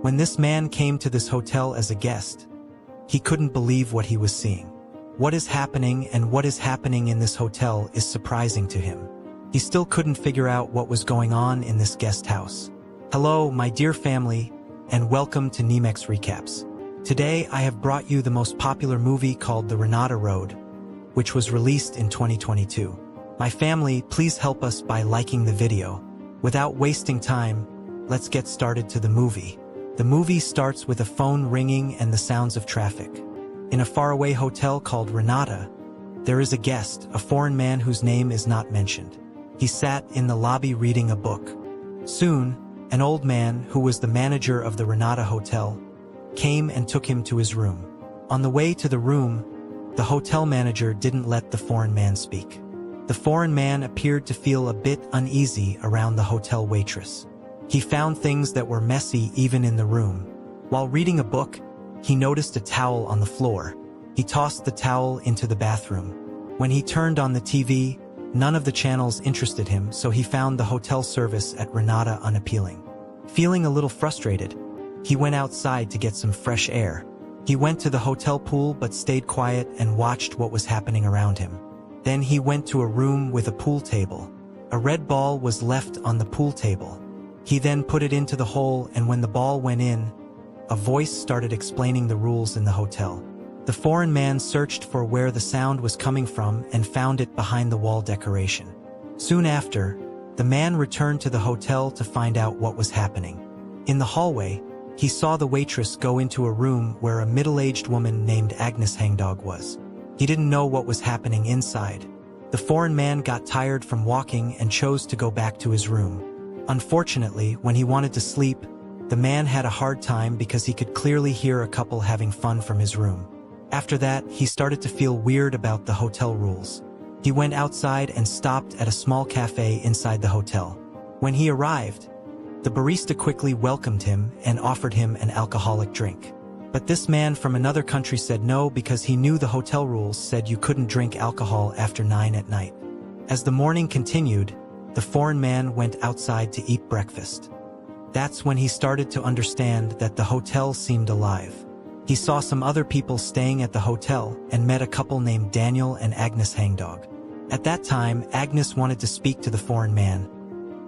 When this man came to this hotel as a guest, he couldn't believe what he was seeing. What is happening and what is happening in this hotel is surprising to him. He still couldn't figure out what was going on in this guest house. Hello, my dear family, and welcome to Nemex Recaps. Today I have brought you the most popular movie called The Renata Road, which was released in 2022. My family, please help us by liking the video. Without wasting time, let's get started to the movie. The movie starts with a phone ringing and the sounds of traffic. In a faraway hotel called Renata, there is a guest, a foreign man whose name is not mentioned. He sat in the lobby reading a book. Soon, an old man, who was the manager of the Renata Hotel, came and took him to his room. On the way to the room, the hotel manager didn't let the foreign man speak. The foreign man appeared to feel a bit uneasy around the hotel waitress. He found things that were messy even in the room. While reading a book, he noticed a towel on the floor. He tossed the towel into the bathroom. When he turned on the TV, none of the channels interested him, so he found the hotel service at Renata unappealing. Feeling a little frustrated, he went outside to get some fresh air. He went to the hotel pool but stayed quiet and watched what was happening around him. Then he went to a room with a pool table. A red ball was left on the pool table. He then put it into the hole, and when the ball went in, a voice started explaining the rules in the hotel. The foreign man searched for where the sound was coming from and found it behind the wall decoration. Soon after, the man returned to the hotel to find out what was happening. In the hallway, he saw the waitress go into a room where a middle-aged woman named Agnes Hangdog was. He didn't know what was happening inside. The foreign man got tired from walking and chose to go back to his room. Unfortunately, when he wanted to sleep, the man had a hard time because he could clearly hear a couple having fun from his room. After that, he started to feel weird about the hotel rules. He went outside and stopped at a small cafe inside the hotel. When he arrived, the barista quickly welcomed him and offered him an alcoholic drink. But this man from another country said no because he knew the hotel rules said you couldn't drink alcohol after 9 at night. As the morning continued, the foreign man went outside to eat breakfast. That's when he started to understand that the hotel seemed alive. He saw some other people staying at the hotel and met a couple named Daniel and Agnes Hangdog. At that time, Agnes wanted to speak to the foreign man,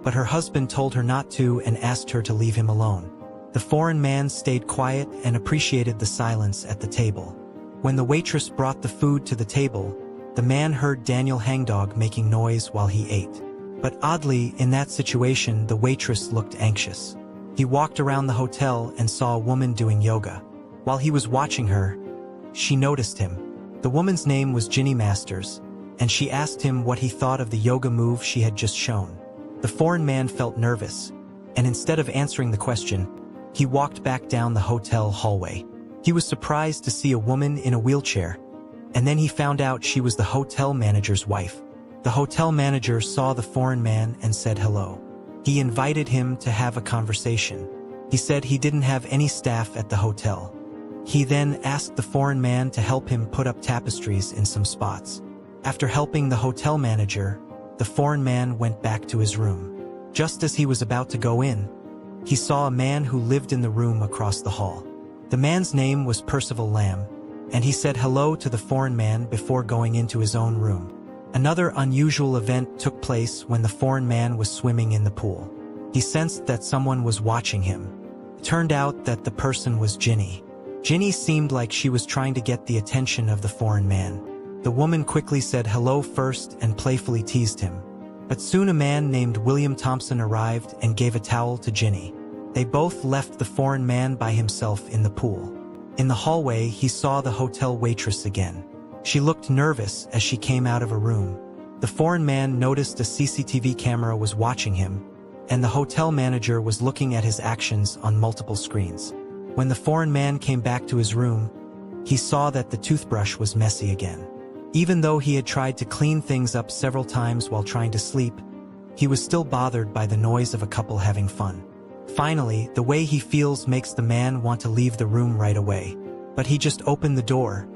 but her husband told her not to and asked her to leave him alone. The foreign man stayed quiet and appreciated the silence at the table. When the waitress brought the food to the table, the man heard Daniel Hangdog making noise while he ate. But oddly, in that situation, the waitress looked anxious. He walked around the hotel and saw a woman doing yoga. While he was watching her, she noticed him. The woman's name was Ginny Masters, and she asked him what he thought of the yoga move she had just shown. The foreign man felt nervous, and instead of answering the question, he walked back down the hotel hallway. He was surprised to see a woman in a wheelchair, and then he found out she was the hotel manager's wife. The hotel manager saw the foreign man and said hello. He invited him to have a conversation. He said he didn't have any staff at the hotel. He then asked the foreign man to help him put up tapestries in some spots. After helping the hotel manager, the foreign man went back to his room. Just as he was about to go in, he saw a man who lived in the room across the hall. The man's name was Percival Lamb, and he said hello to the foreign man before going into his own room. Another unusual event took place when the foreign man was swimming in the pool. He sensed that someone was watching him. It turned out that the person was Ginny. Ginny seemed like she was trying to get the attention of the foreign man. The woman quickly said hello first and playfully teased him. But soon a man named William Thompson arrived and gave a towel to Ginny. They both left the foreign man by himself in the pool. In the hallway, he saw the hotel waitress again. She looked nervous as she came out of a room. The foreign man noticed a CCTV camera was watching him, and the hotel manager was looking at his actions on multiple screens. When the foreign man came back to his room, he saw that the toothbrush was messy again. Even though he had tried to clean things up several times while trying to sleep, he was still bothered by the noise of a couple having fun. Finally, the way he feels makes the man want to leave the room right away. But he just opened the door,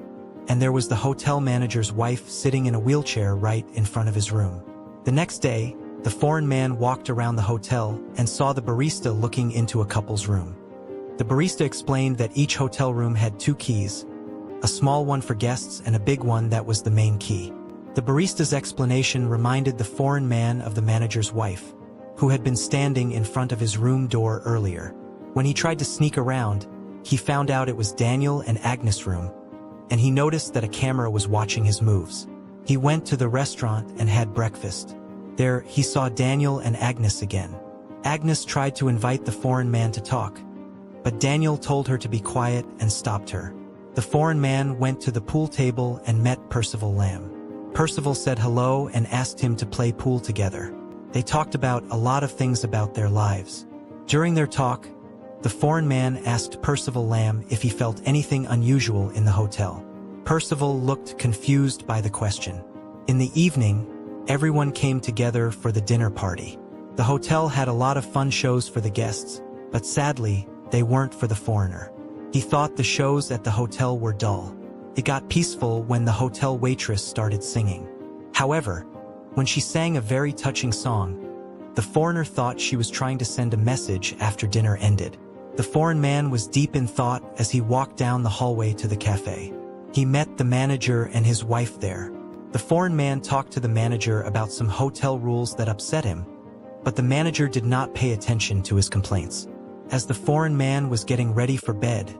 and there was the hotel manager's wife sitting in a wheelchair right in front of his room. The next day, the foreign man walked around the hotel and saw the barista looking into a couple's room. The barista explained that each hotel room had 2 keys, a small one for guests and a big one that was the main key. The barista's explanation reminded the foreign man of the manager's wife, who had been standing in front of his room door earlier. When he tried to sneak around, he found out it was Daniel and Agnes' room, and he noticed that a camera was watching his moves. He went to the restaurant and had breakfast. There, he saw Daniel and Agnes again. Agnes tried to invite the foreign man to talk, but Daniel told her to be quiet and stopped her. The foreign man went to the pool table and met Percival Lamb. Percival said hello and asked him to play pool together. They talked about a lot of things about their lives. During their talk, the foreign man asked Percival Lamb if he felt anything unusual in the hotel. Percival looked confused by the question. In the evening, everyone came together for the dinner party. The hotel had a lot of fun shows for the guests, but sadly, they weren't for the foreigner. He thought the shows at the hotel were dull. It got peaceful when the hotel waitress started singing. However, when she sang a very touching song, the foreigner thought she was trying to send a message after dinner ended. The foreign man was deep in thought as he walked down the hallway to the cafe. He met the manager and his wife there. The foreign man talked to the manager about some hotel rules that upset him, but the manager did not pay attention to his complaints. As the foreign man was getting ready for bed,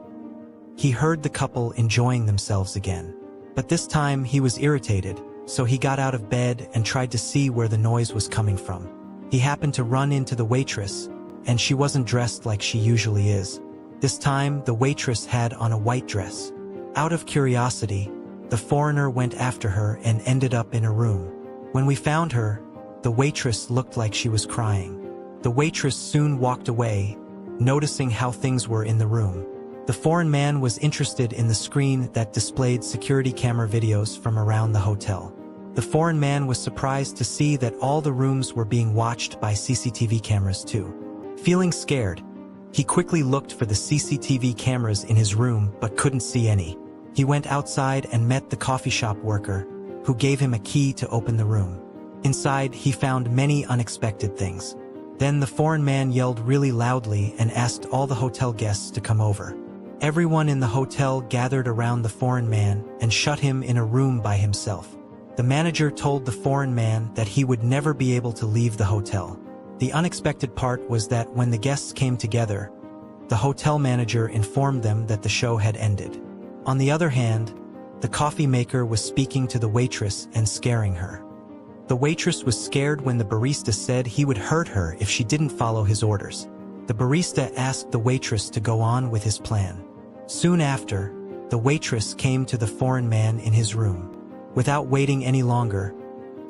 he heard the couple enjoying themselves again. But this time he was irritated, so he got out of bed and tried to see where the noise was coming from. He happened to run into the waitress, and she wasn't dressed like she usually is. This time, the waitress had on a white dress. Out of curiosity, the foreigner went after her and ended up in a room. When we found her, the waitress looked like she was crying. The waitress soon walked away, noticing how things were in the room. The foreign man was interested in the screen that displayed security camera videos from around the hotel. The foreign man was surprised to see that all the rooms were being watched by CCTV cameras too. Feeling scared, he quickly looked for the CCTV cameras in his room but couldn't see any. He went outside and met the coffee shop worker, who gave him a key to open the room. Inside, he found many unexpected things. Then the foreign man yelled really loudly and asked all the hotel guests to come over. Everyone in the hotel gathered around the foreign man and shut him in a room by himself. The manager told the foreign man that he would never be able to leave the hotel. The unexpected part was that when the guests came together, the hotel manager informed them that the show had ended. On the other hand, the coffee maker was speaking to the waitress and scaring her. The waitress was scared when the barista said he would hurt her if she didn't follow his orders. The barista asked the waitress to go on with his plan. Soon after, the waitress came to the foreign man in his room. Without waiting any longer,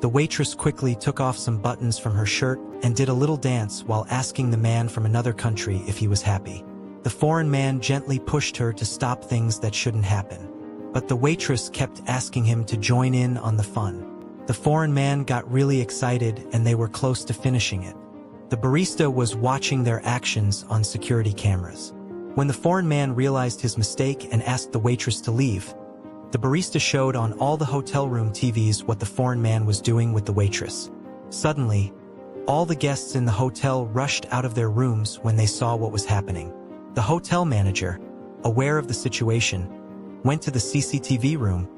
the waitress quickly took off some buttons from her shirt and did a little dance while asking the man from another country if he was happy. The foreign man gently pushed her to stop things that shouldn't happen. But the waitress kept asking him to join in on the fun. The foreign man got really excited and they were close to finishing it. The barista was watching their actions on security cameras. When the foreign man realized his mistake and asked the waitress to leave, the barista showed on all the hotel room TVs what the foreign man was doing with the waitress. Suddenly, all the guests in the hotel rushed out of their rooms when they saw what was happening. The hotel manager, aware of the situation, went to the CCTV room,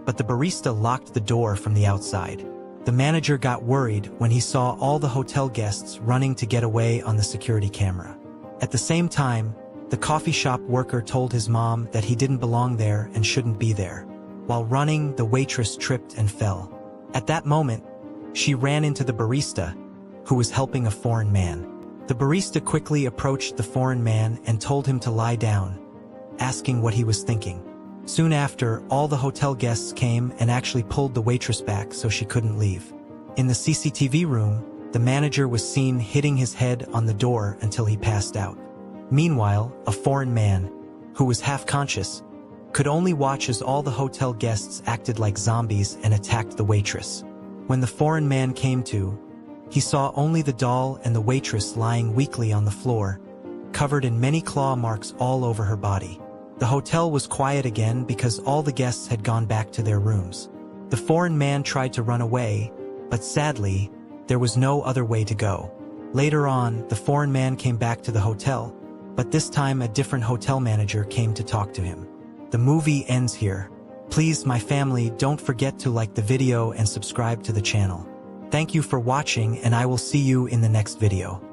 but the barista locked the door from the outside. The manager got worried when he saw all the hotel guests running to get away on the security camera. At the same time, the coffee shop worker told his mom that he didn't belong there and shouldn't be there. While running, the waitress tripped and fell. At that moment, she ran into the barista, who was helping a foreign man. The barista quickly approached the foreign man and told him to lie down, asking what he was thinking. Soon after, all the hotel guests came and actually pulled the waitress back so she couldn't leave. In the CCTV room, the manager was seen hitting his head on the door until he passed out. Meanwhile, a foreign man, who was half-conscious, could only watch as all the hotel guests acted like zombies and attacked the waitress. When the foreign man came to, he saw only the doll and the waitress lying weakly on the floor, covered in many claw marks all over her body. The hotel was quiet again because all the guests had gone back to their rooms. The foreign man tried to run away, but sadly, there was no other way to go. Later on, the foreign man came back to the hotel, but this time a different hotel manager came to talk to him. The movie ends here. Please, my family, don't forget to like the video and subscribe to the channel. Thank you for watching, and I will see you in the next video.